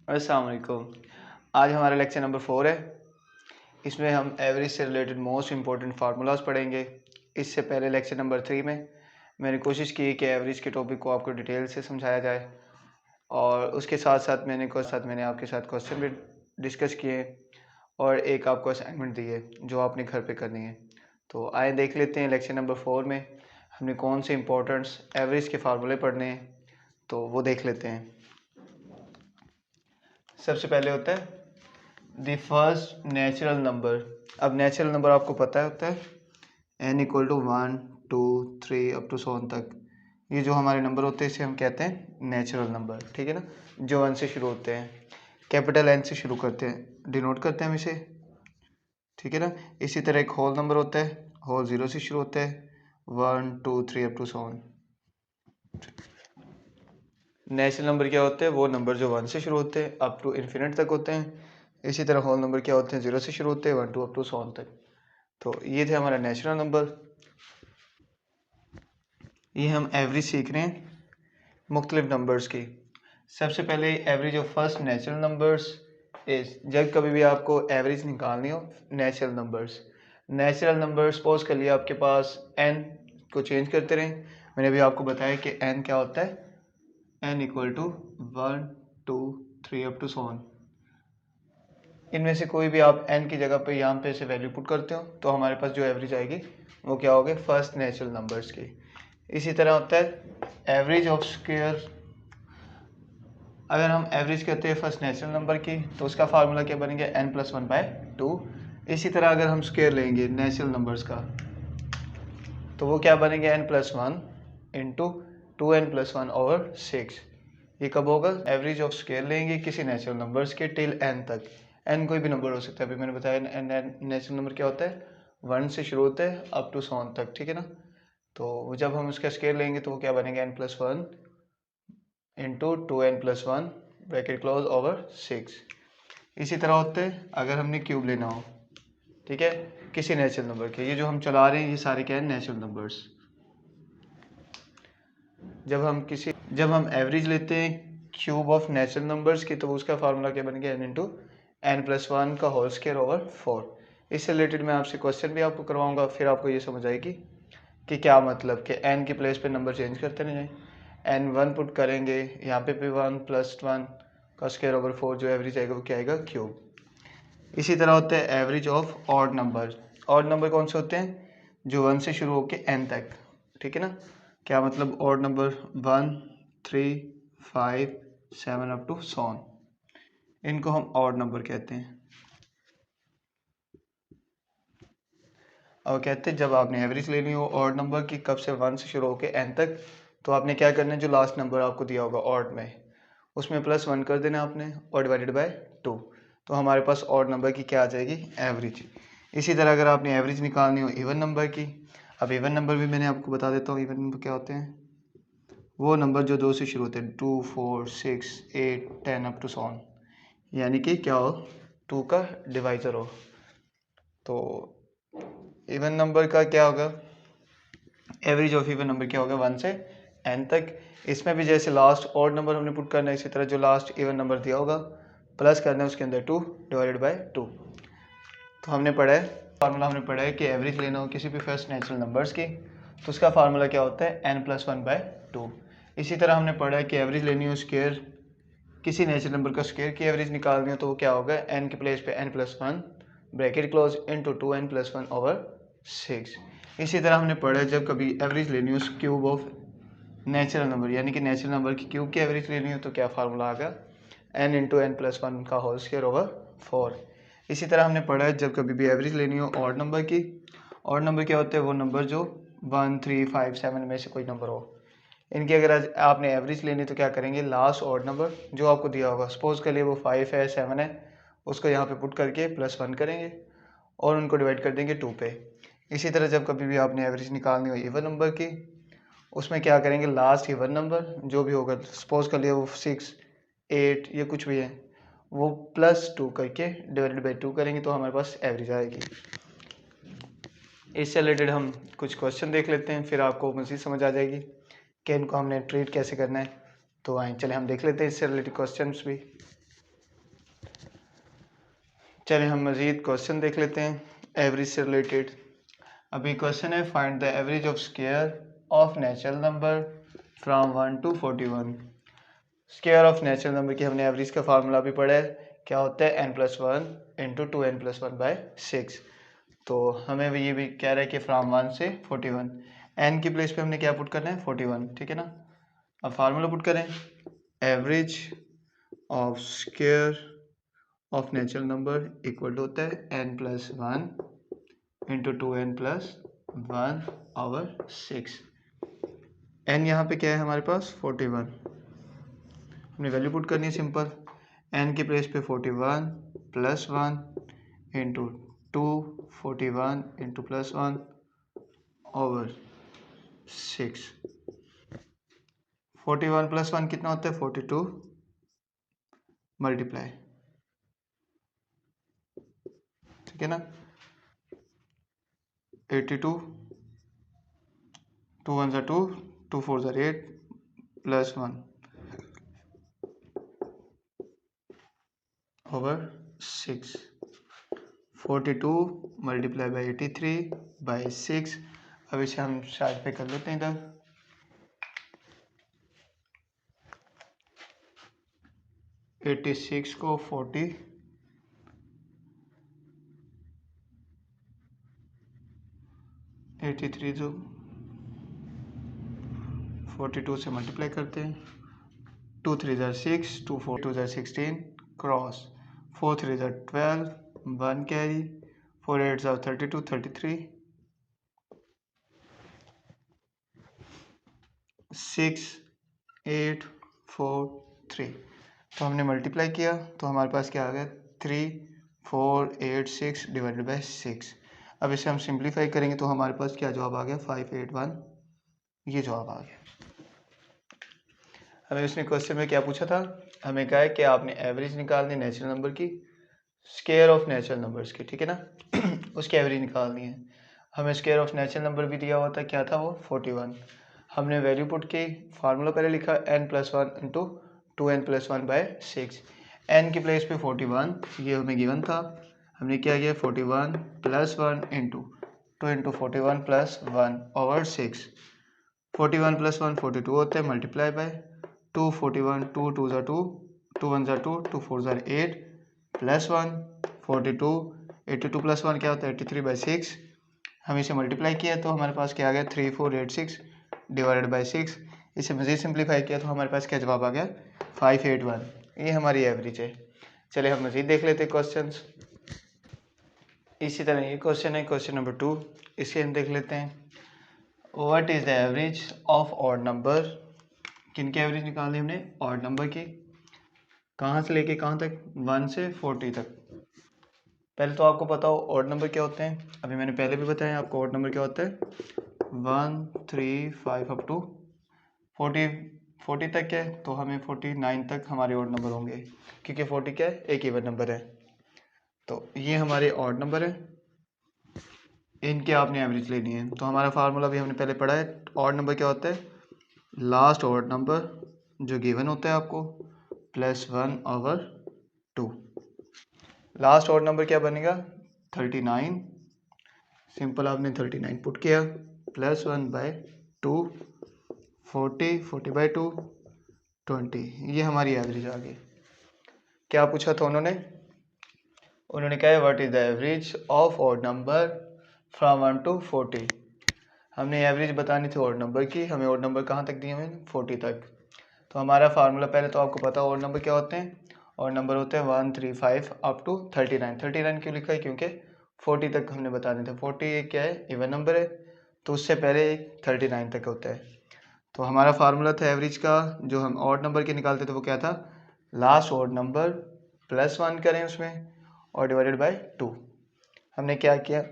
अस्सलाम वालेकुम। आज हमारा लेक्चर नंबर 4 है। इसमें हम एवरेज से रिलेटेड मोस्ट इंपॉर्टेंट फार्मूलाज पढ़ेंगे। इससे पहले लेक्चर नंबर 3 में मैंने कोशिश की कि एवरेज के टॉपिक को आपको डिटेल से समझाया जाए और उसके साथ साथ मैंने आपके साथ क्वेश्चन भी डिस्कस किए और एक आपको असाइनमेंट दी है जो आपने घर पे करनी है। तो आए देख लेते हैं लेक्चर नंबर 4 में हमने कौन से इंपॉर्टेंट्स एवरेज के फार्मूले पढ़ने हैं, तो वो देख लेते हैं। सबसे पहले होता है द फर्स्ट नेचुरल नंबर। अब नेचुरल नंबर आपको पता होता है n equal to 1 2 3 up to 100 तक। ये जो हमारे नंबर होते हैं इसे हम कहते हैं नेचुरल नंबर, ठीक है ना, जो 1 से शुरू होते हैं, कैपिटल N से शुरू करते हैं, डिनोट करते हैं हम इसे, ठीक है ना। इसी तरह एक होल नंबर होता है, होल 0 से शुरू होता है, 1 2 3 अप टू 100। नेचुरल नंबर क्या होते हैं? वो नंबर जो 1 से शुरू होते हैं अप टू इन्फिनिट तक होते हैं। इसी तरह होल नंबर क्या होते हैं? 0 से शुरू होते हैं 1 2 अप टू 100 तक। तो ये थे हमारा नेचुरल नंबर। ये हम एवरेज सीख रहे हैं मुख्तलिफ नंबर्स की। सबसे पहले average of first natural numbers is, जब कभी भी आपको एवरेज निकालनी हो नेचुरल नंबर सपोज कर लिया आपके पास n को चेंज करते रहें। मैंने अभी आपको बताया कि n क्या होता है, n equal to 1 2 3 up to 100। इनमें से कोई भी आप n की जगह पे यहाँ पे से वैल्यू पुट करते हो तो हमारे पास जो एवरेज आएगी वो क्या होगी? फर्स्ट नेचुरल नंबर्स की। इसी तरह होता है एवरेज ऑफ स्क्वायर। अगर हम एवरेज करते हैं फर्स्ट नेचुरल नंबर की तो उसका फार्मूला क्या बनेगा? n plus 1/2। इसी तरह अगर हम स्क्वायर लेंगे नेचुरल नंबर्स का तो वो क्या बनेगा? n plus 1 into 2n plus 1 over 6। ये कब होगा? एवरेज ऑफ स्क्वायर लेंगे किसी नेचुरल नंबर्स के टिल n तक। n कोई भी नंबर हो सकता है। अभी मैंने बताया नेचुरल नंबर क्या होता है? 1 से शुरू होता है अप टू 100 तक, ठीक है ना। तो जब हम उसका स्क्वायर लेंगे तो वो क्या बनेगा? n plus 1 into 2n plus 1 bracket close over 6। इसी तरह होते हैं अगर हमने क्यूब लेना हो, ठीक है, किसी नेचुरल नंबर के। ये जो हम चला रहे हैं ये सारे क्या है? Natural numbers. जब हम एवरेज लेते हैं क्यूब ऑफ नेचुरल नंबर्स की तो उसका फार्मूला क्या बनेगा? n इंटू n प्लस 1 का होल स्क्वायर ओवर 4। इससे रिलेटेड मैं आपसे क्वेश्चन भी आपको करवाऊंगा, फिर आपको ये समझ आएगी कि क्या मतलब कि n की प्लेस पे नंबर चेंज करते नहीं जाए। n 1 पुट करेंगे, यहाँ पे 1 प्लस 1 का स्क्वायर ओवर 4, जो एवरेज आएगा वो क्या आएगा? क्यूब। इसी तरह होते हैं average of odd number. Odd number कौन से होते हैं? जो 1 से शुरू होकर n तक, ठीक है ना। क्या मतलब? ऑड नंबर 1 3 5 7 अप टू 100, इनको हम ऑड नंबर कहते हैं। और कहते हैं जब आपने एवरेज लेनी हो ऑड नंबर की, कब से? 1 से शुरू होकर n तक, तो आपने क्या करना है? जो लास्ट नंबर आपको दिया होगा ऑड में, उसमें प्लस 1 कर देना आपने और डिवाइडेड बाय 2। तो हमारे पास ऑड नंबर की क्या आ जाएगी? एवरेज। इसी तरह अगर आपने एवरेज निकालनी हो इवन नंबर की, अब इवन नंबर भी मैंने आपको बता देता हूँ। इवन नंबर क्या होते हैं? वो नंबर जो 2 से शुरू होते हैं, 2 4 6 8 10 अप टू 100, यानी कि क्या हो? 2 का डिवाइज़र हो। तो इवन नंबर का क्या होगा? एवरेज ऑफ इवन नंबर क्या होगा? 1 से n तक। इसमें भी जैसे लास्ट ऑड नंबर हमने पुट करना है, इसी तरह जो लास्ट इवन नंबर दिया होगा प्लस करना है उसके अंदर 2 डिवाइडेड बाय 2। तो हमने पढ़ा है फार्मूला, हमने पढ़ा है कि एवरेज लेना हो किसी भी फर्स्ट नेचुरल नंबर्स की तो उसका फार्मूला क्या होता है? n plus 1/2। इसी तरह हमने पढ़ा है कि एवरेज लेनी हो स्क्वायर, किसी नेचुरल नंबर का स्क्वायर की एवरेज निकालनी हो तो वो क्या होगा? n के प्लेस पे n plus 1 bracket close into 2n plus 1 over 6। इसी तरह हमने पढ़ा है जब कभी एवरेज लेनी हो क्यूब ऑफ नेचुरल नंबर, यानी कि नेचुरल नंबर की क्यूब की एवरेज लेनी हो तो क्या फार्मूला आ गया? n इंटू n प्लस 1 का होल स्क्वायर ओवर 4। इसी तरह हमने पढ़ा है जब कभी भी एवरेज लेनी हो ऑड नंबर की, ऑड नंबर क्या होते हैं? वो नंबर जो 1 3 5 7 में से कोई नंबर हो, इनकी अगर आज आपने एवरेज लेनी तो क्या करेंगे? लास्ट ऑड नंबर जो आपको दिया होगा, सपोज के लिए वो 5 है 7 है, उसको यहाँ पे पुट करके प्लस 1 करेंगे और उनको डिवाइड कर देंगे 2 पे। इसी तरह जब कभी भी आपने एवरेज निकालनी हो इवन नंबर की, उसमें क्या करेंगे? लास्ट इवन नंबर जो भी होगा, सपोज कर लिया वो 6 8 या कुछ भी है, वो प्लस 2 करके डिवाइडेड बाई 2 करेंगे तो हमारे पास एवरेज आएगी। इससे रिलेटेड हम कुछ क्वेश्चन देख लेते हैं, फिर आपको मज़ीद समझ आ जाएगी कि इनको हमने ट्रीट कैसे करना है। तो आए चले हम देख लेते हैं इससे रिलेटेड क्वेश्चंस भी। चलिए हम मज़ीद क्वेश्चन देख लेते हैं एवरेज से रिलेटेड। अभी क्वेश्चन है find the average of square of natural number from 1 to 41। Square of natural number की हमने एवरेज का फार्मूला भी पढ़ा है, क्या होता है n+1 इंटू 2n+1/6। तो हमें ये भी कह रहा है कि फ्रॉम 1 से 41, n की प्लेस पे हमने क्या पुट करना है 41, ठीक है ना। अब फार्मूला पुट करें, average of square of natural number equal to होता है n+1 इंटू 2n+1/6। n यहाँ पे क्या है हमारे पास 41, हमने वैल्यू पुट करनी है सिंपल, n की प्लेस पे 41 plus 1 into 2 41 into plus 1/6। 41 plus 1 कितना होता है 42 मल्टीप्लाई, ठीक है ना। 82 2 1 2 2 4 8 प्लस 1/6। 42 multiply by 83/6। अब इसे हम साइड पे कर लेते हैं इधर। 86 को 40 83 जो 42 से मल्टीप्लाई करते हैं, 2 3 6 2 4 2 16 क्रॉस 4 3 12 1 कैरी 4 8 32 33 6 8 4 3। तो हमने मल्टीप्लाई किया तो हमारे पास क्या आ गया 3486 डिवाइडेड बाई 6। अब इसे हम सिंप्लीफाई करेंगे तो हमारे पास क्या जवाब आ गया 581, ये जवाब आ गया। हमें उसने क्वेश्चन में क्या पूछा था, हमें कहा है कि आपने एवरेज निकालनी है नेचुरल नंबर की, स्क्वायर ऑफ नेचुरल नंबर्स की, ठीक है ना उसकी एवरेज निकालनी है। हमें स्क्वायर ऑफ नेचुरल नंबर भी दिया हुआ था, क्या था वो 41। हमने वैल्यू पुट की, फार्मूला पहले लिखा n+1 इंटू 2n+1/6। n की प्लेस पे 41 ये हमें गिवन था, हमने क्या किया 41 plus 1 into 2 into 41 plus 1/6। 41 plus 1 42 होता है मल्टीप्लाई बाय 2 41 2 2 2 2 1 2 2 4 8 प्लस 1 42 82 प्लस 1 क्या होता है 83/6। हम इसे मल्टीप्लाई किया तो हमारे पास क्या आ गया 3486 डिवाइडेड बाई 6। इसे मज़ीद सिंप्लीफाई किया तो हमारे पास क्या जवाब आ गया 581, ये हमारी एवरेज है। चलिए हम मज़ीद देख लेते हैं क्वेश्चन। इसी तरह ये क्वेश्चन है क्वेश्चन नंबर 2, इसे हम देख लेते हैं। What is the average of odd number, किन की एवरेज निकालनी हमने ऑड नंबर की, कहाँ से लेके कहाँ तक 1 से 40 तक। पहले तो आपको पता हो ऑड नंबर क्या होते हैं, अभी मैंने पहले भी बताया आपको ऑड नंबर क्या होता है 1 3 5 अप टू 40 तक है, तो हमें 49 तक हमारे ऑड नंबर होंगे क्योंकि 40 क्या है एक इवन नंबर है। तो ये हमारे ऑड नंबर है, इनके आपने एवरेज लेनी है। तो हमारा फार्मूला भी हमने पहले पढ़ा है, ऑड नंबर क्या होता है लास्ट ऑड नंबर जो गिवन होता है आपको प्लस 1/2। लास्ट ऑड नंबर क्या बनेगा 39, सिंपल आपने 39 पुट किया प्लस 1/2 40 40/2 20, ये हमारी एवरेज आ गई। क्या पूछा था उन्होंने कहा है what is the average of odd number from 1 to 40। हमने एवरेज बतानी थी ऑड नंबर की, हमें ऑड नंबर कहाँ तक दिए हुए 40 तक। तो हमारा फार्मूला पहले तो आपको पता ऑड नंबर क्या होते हैं, ऑड नंबर होते हैं 1 3 5 अप टू 39। 39 क्यों लिखा है क्योंकि 40 तक हमने बताने थे, 40 क्या है इवन नंबर है, तो उससे पहले 39 तक होता है। तो हमारा फार्मूला था एवरेज का जो हम ऑड नंबर के निकालते थे वो क्या था लास्ट ऑड नंबर प्लस 1 करें उसमें और डिवाइडेड बाई 2। हमने क्या किया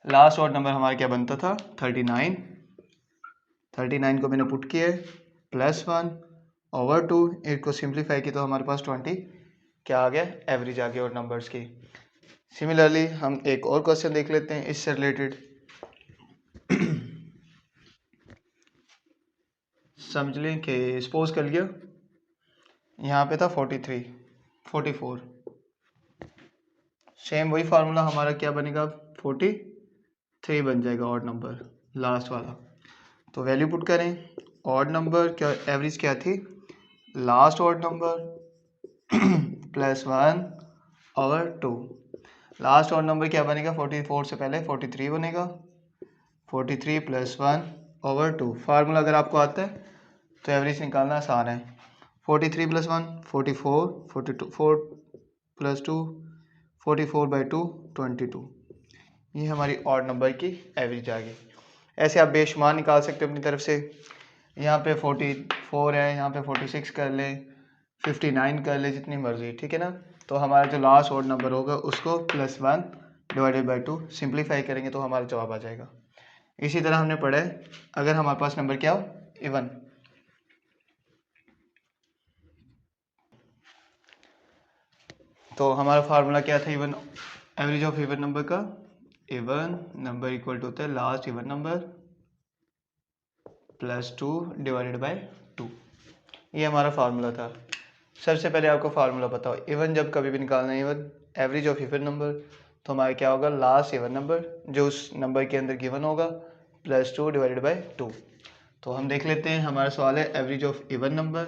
लास्ट ऑड नंबर हमारा क्या बनता था 39, 39 को मैंने पुट किया प्लस 1/2, एक को सिंप्लीफाई किया तो हमारे पास 20 क्या आ गया एवरेज आ गया और नंबर्स की। सिमिलरली हम एक और क्वेश्चन देख लेते हैं इससे रिलेटेड। समझ लें कि सपोज कर लिया यहाँ पे था 43 44, सेम वही फार्मूला हमारा क्या बनेगा, 43 बन जाएगा ऑड नंबर लास्ट वाला। तो वैल्यू पुट करें, ऑड नंबर क्या एवरेज क्या थी, last odd number plus 1/2। Last odd number क्या बनेगा, 44 से पहले 43 बनेगा, 43 प्लस 1/2। फार्मूला अगर आपको आता है तो एवरेज निकालना आसान है। 43 प्लस 1 44, 42 4 प्लस 2 44/2 22। ये हमारी ऑड नंबर की एवरेज आ गई। ऐसे आप बेशुमार निकाल सकते हो अपनी तरफ से। यहाँ पे 44 है, यहाँ पे 46 कर ले, 59 कर ले, जितनी मर्जी, ठीक है ना। तो हमारा जो लास्ट ऑड नंबर होगा उसको +1/2 सिंप्लीफाई करेंगे तो हमारा जवाब आ जाएगा। इसी तरह हमने पढ़ा है अगर हमारे पास नंबर क्या हो, इवन। तो हमारा फार्मूला क्या था even, average of even number का, इवन नंबर इक्वल टू होता है last even number +2 divided by 2। ये हमारा फार्मूला था। सबसे पहले आपको फार्मूला बताओ, इवन जब कभी भी निकालना है, even average of even number, तो हमारा क्या होगा, लास्ट इवन नंबर जो उस नंबर के अंदर गिवन होगा +2 डिवाइडेड बाय 2। तो हम देख लेते हैं, हमारा सवाल है एवरेज ऑफ इवन नंबर,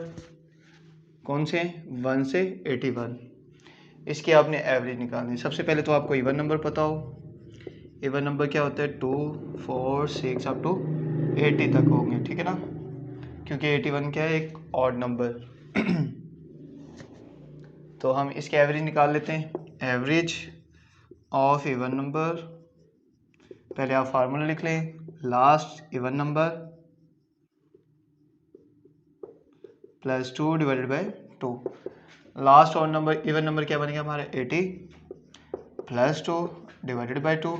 कौन से, 1 से 81। इसकी आपने एवरेज निकालनी है। सबसे पहले तो आपको इवन नंबर पता हो, इवन नंबर क्या होता है 2 4 6 अप टू 80 तक होंगे, ठीक है ना, क्योंकि 81 क्या है, एक ऑड नंबर। तो हम इसके एवरेज निकाल लेते हैं। एवरेज ऑफ इवन नंबर, पहले आप फार्मूला लिख लें, last even number +2 divided by 2। Last odd number even number क्या बनेगा हमारा, 80 +2 डिवाइडेड बाय 2,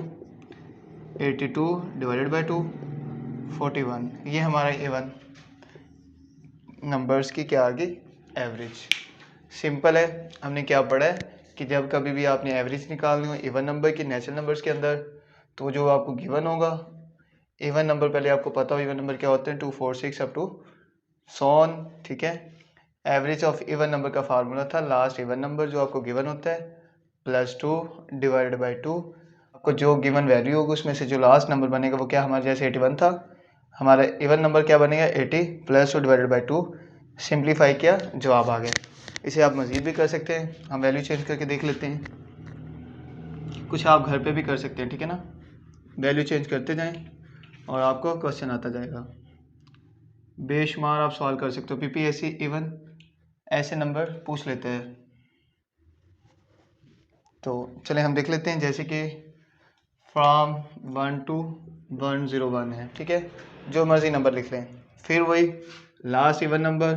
82 डिवाइडेड बाय 2 41। ये हमारा इवन नंबर्स की क्या आ गई, एवरेज। सिंपल है। हमने क्या पढ़ा है कि जब कभी भी आपने एवरेज निकालनी हो इवन नंबर की नेचुरल नंबर्स के अंदर, तो जो आपको गिवन होगा इवन नंबर, पहले आपको पता हो इवन नंबर क्या होते हैं, 2 4 6 अप टू सोन, ठीक है। एवरेज ऑफ इवन नंबर का फार्मूला था लास्ट इवन नंबर जो आपको गिवन होता है +2 डिवाइडेड बाय 2। आपको जो गिवन वैल्यू होगी उसमें से जो लास्ट नंबर बनेगा वो क्या, हमारे जैसे 81 था, हमारा इवन नंबर क्या बनेगा, 80 +2 डिवाइडेड बाय 2। सिंप्लीफाई किया, जवाब आ गया। इसे आप मज़ीद भी कर सकते हैं, हम वैल्यू चेंज करके देख लेते हैं। कुछ आप घर पे भी कर सकते हैं, ठीक है ना, वैल्यू चेंज करते जाएं और आपको क्वेश्चन आता जाएगा। बेशुमार आप सवाल कर सकते हो, पीपीएससी इवन ऐसे नंबर पूछ लेते हैं। तो चलें हम देख लेते हैं, जैसे कि फ्रॉम 1 to 101 है, ठीक है, जो मर्जी नंबर लिख लें। फिर वही last even number,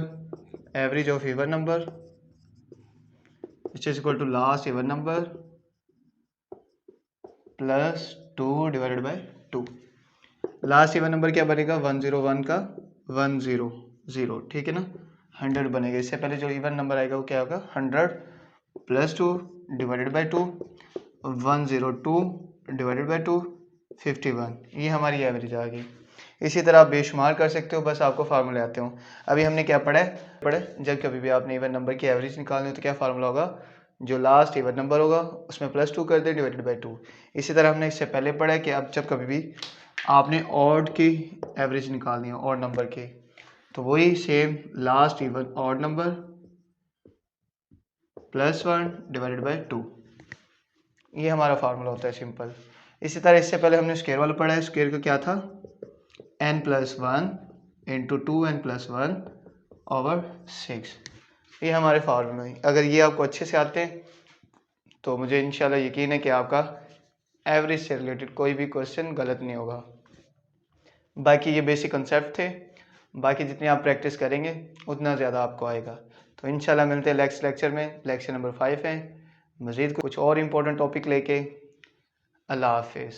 average of even number which is equal to last even number +2 divided by 2। Last even number क्या बनेगा, 101 का 100, ठीक है ना, 100 बनेगा। इससे पहले जो इवन नंबर आएगा वो क्या होगा, 100 +2 डिवाइडेड बाय 2, 102 डिवाइडेड बाय 2 51। ये हमारी एवरेज आ गई। इसी तरह आप बेशुमार कर सकते हो, बस आपको फार्मूले आते हो। अभी हमने क्या पढ़ा जब कभी भी आपने इवन नंबर की एवरेज निकालनी हो तो क्या फार्मूला होगा, जो लास्ट इवन नंबर होगा उसमें +2 कर दें डिवाइडेड बाय 2। इसी तरह हमने इससे पहले पढ़ा है कि अब जब कभी भी आपने ऑड की एवरेज निकालनी है, ऑड नंबर की, तो वही same last even odd number +1 divided by 2। ये हमारा फार्मूला होता है, सिंपल। इसी तरह इससे पहले हमने स्क्वायर वाला पढ़ा है। स्क्वायर का क्या था, n+1 × 2n+1/6। ये हमारे फार्मूला है। अगर ये आपको अच्छे से आते हैं तो मुझे इंशाल्लाह यकीन है कि आपका एवरेज से रिलेटेड कोई भी क्वेश्चन गलत नहीं होगा। बाकी ये बेसिक कंसेप्ट थे, बाकी जितनी आप प्रैक्टिस करेंगे उतना ज़्यादा आपको आएगा। तो इंशाल्लाह मिलते हैं नेक्स्ट लेक्चर में, लेक्चर नंबर 5 है। मज़ीद कुछ और इम्पोर्टेंट टॉपिक लेके। अल्लाह हाफिज़।